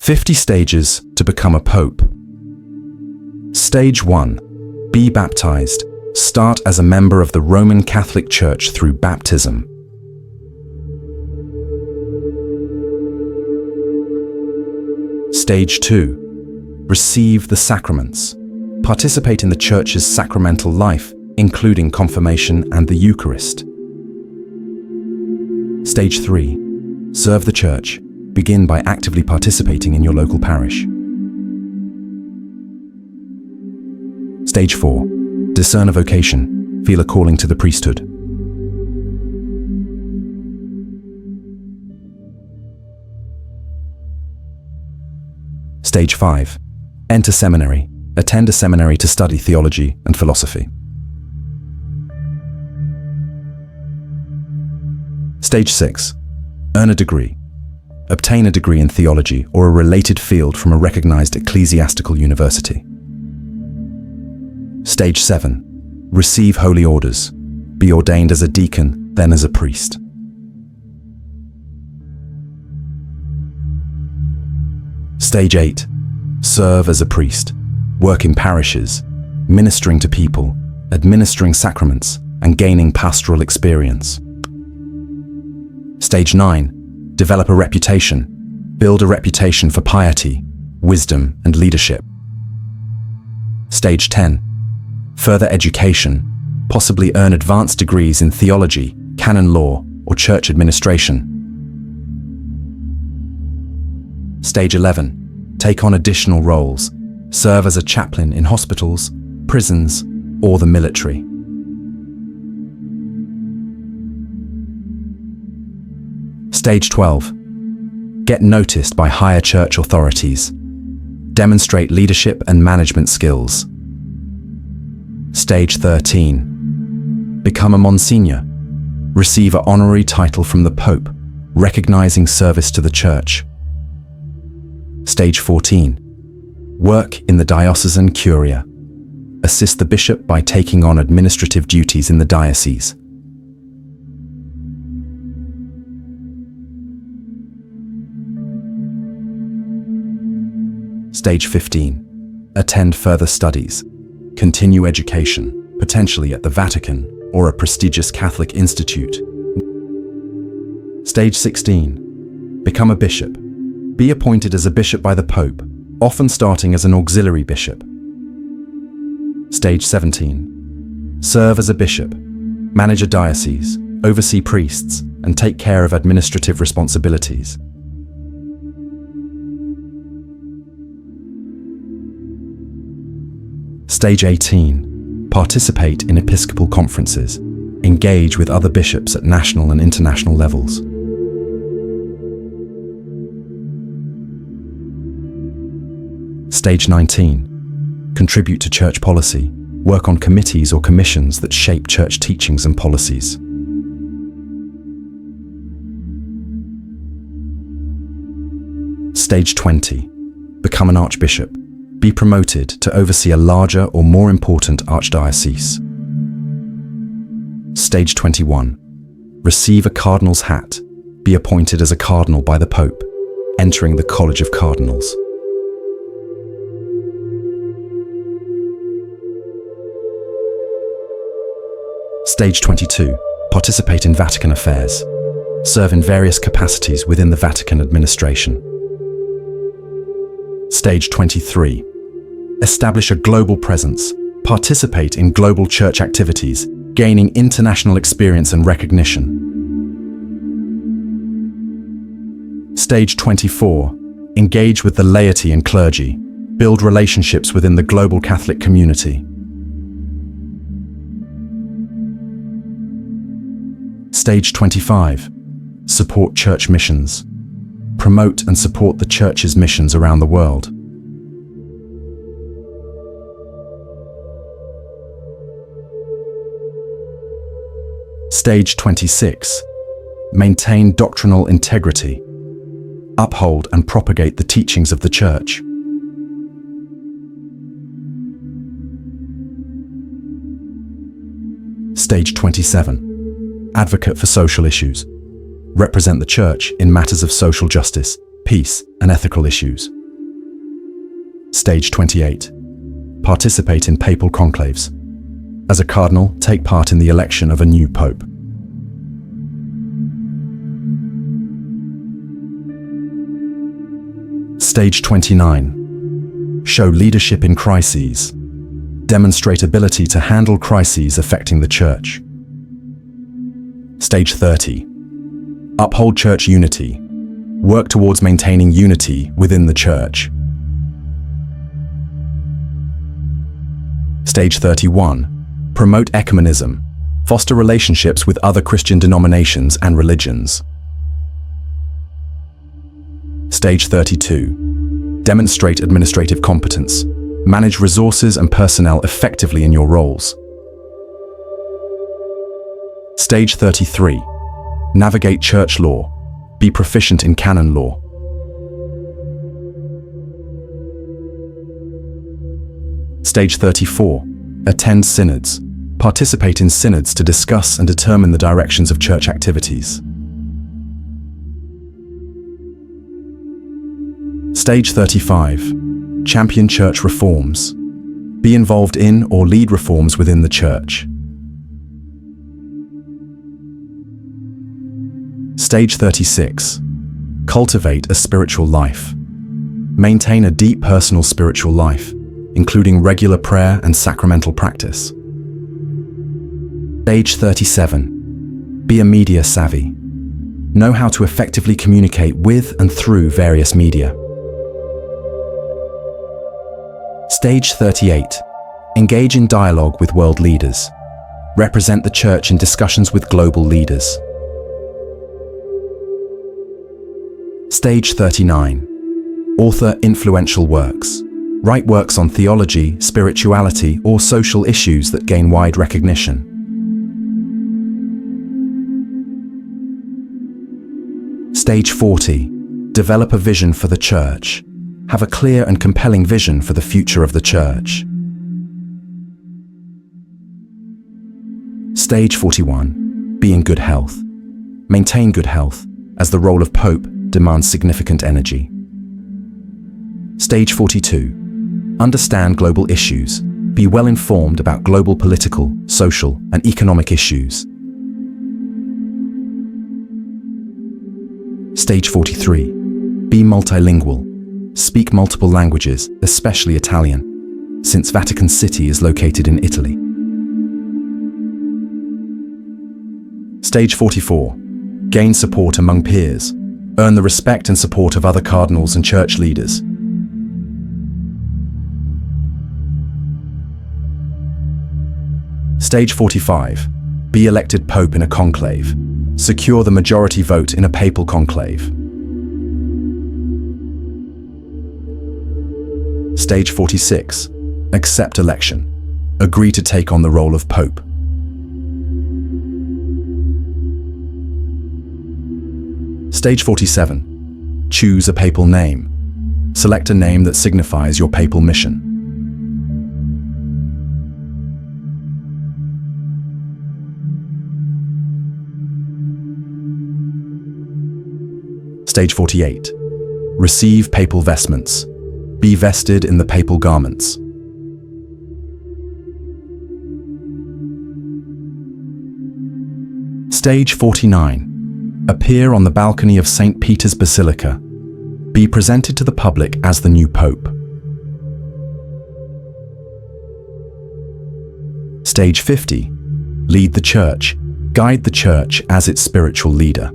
50 stages to become a pope. Stage 1. Be baptized. Start as a member of the Roman Catholic Church through baptism. Stage 2. Receive the sacraments. Participate in the Church's sacramental life, including confirmation and the Eucharist. Stage 3. Serve the Church. Begin by actively participating in your local parish. Stage 4. Discern a vocation. Feel a calling to the priesthood. Stage 5. Enter seminary. Attend a seminary to study theology and philosophy. Stage 6. Earn a degree. Obtain a degree in theology or a related field from a recognized ecclesiastical university. Stage 7. Receive holy orders. Be ordained as a deacon, then as a priest. Stage 8. Serve as a priest. Work in parishes, ministering to people, administering sacraments, and gaining pastoral experience. Stage 9. Develop a reputation. Build a reputation for piety, wisdom, and leadership. Stage 10. Further education. Possibly earn advanced degrees in theology, canon law, or church administration. Stage 11. Take on additional roles. Serve as a chaplain in hospitals, prisons, or the military. Stage 12. Get noticed by higher church authorities. Demonstrate leadership and management skills. Stage 13. Become a Monsignor. Receive an honorary title from the Pope, recognizing service to the Church. Stage 14. Work in the diocesan curia. Assist the bishop by taking on administrative duties in the diocese. Stage 15. Attend further studies. Continue education, potentially at the Vatican or a prestigious Catholic institute. Stage 16. Become a bishop. Be appointed as a bishop by the Pope, often starting as an auxiliary bishop. Stage 17. Serve as a bishop. Manage a diocese, oversee priests, and take care of administrative responsibilities. Stage 18. Participate in episcopal conferences. Engage with other bishops at national and international levels. Stage 19. Contribute to church policy. Work on committees or commissions that shape church teachings and policies. Stage 20. Become an archbishop. Be promoted to oversee a larger or more important archdiocese. Stage 21. Receive a cardinal's hat. Be appointed as a cardinal by the Pope, entering the College of Cardinals. Stage 22. Participate in Vatican affairs. Serve in various capacities within the Vatican administration. Stage 23. Establish a global presence. Participate in global church activities, gaining international experience and recognition. Stage 24. Engage with the laity and clergy. Build relationships within the global Catholic community. Stage 25. Support church missions. Promote and support the Church's missions around the world. Stage 26. Maintain doctrinal integrity. Uphold and propagate the teachings of the Church. Stage 27. Advocate for social issues. Represent the Church in matters of social justice, peace, and ethical issues. Stage 28. Participate in papal conclaves. As a cardinal, take part in the election of a new pope. Stage 29. Show leadership in crises. Demonstrate ability to handle crises affecting the Church. Stage 30. Uphold church unity. Work towards maintaining unity within the Church. Stage 31. Promote ecumenism. Foster relationships with other Christian denominations and religions. Stage 32. Demonstrate administrative competence. Manage resources and personnel effectively in your roles. Stage 33. Navigate church law. Be proficient in canon law. Stage 34. Attend synods. Participate in synods to discuss and determine the directions of church activities. Stage 35. Champion church reforms. Be involved in or lead reforms within the Church. Stage 36. Cultivate a spiritual life. Maintain a deep personal spiritual life, including regular prayer and sacramental practice. Stage 37. Be a media savvy. Know how to effectively communicate with and through various media. Stage 38. Engage in dialogue with world leaders. Represent the Church in discussions with global leaders. Stage 39. Author influential works. Write works on theology, spirituality, or social issues that gain wide recognition. Stage 40. Develop a vision for the Church. Have a clear and compelling vision for the future of the Church. Stage 41. Be in good health. Maintain good health, as the role of Pope demands significant energy. Stage 42. Understand global issues. Be well informed about global political, social, and economic issues. Stage 43. Be multilingual. Speak multiple languages, especially Italian, since Vatican City is located in Italy. Stage 44. Gain support among peers. Earn the respect and support of other cardinals and church leaders. Stage 45. Be elected Pope in a conclave. Secure the majority vote in a papal conclave. Stage 46. Accept election. Agree to take on the role of Pope. Stage 47. Choose a papal name. Select a name that signifies your papal mission. Stage 48. Receive papal vestments. Be vested in the papal garments. Stage 49. Appear on the balcony of St. Peter's Basilica. Be presented to the public as the new Pope. Stage 50. Lead the Church. Guide the Church as its spiritual leader.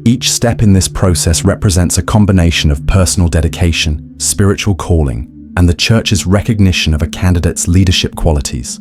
Each step in this process represents a combination of personal dedication, spiritual calling, and the Church's recognition of a candidate's leadership qualities.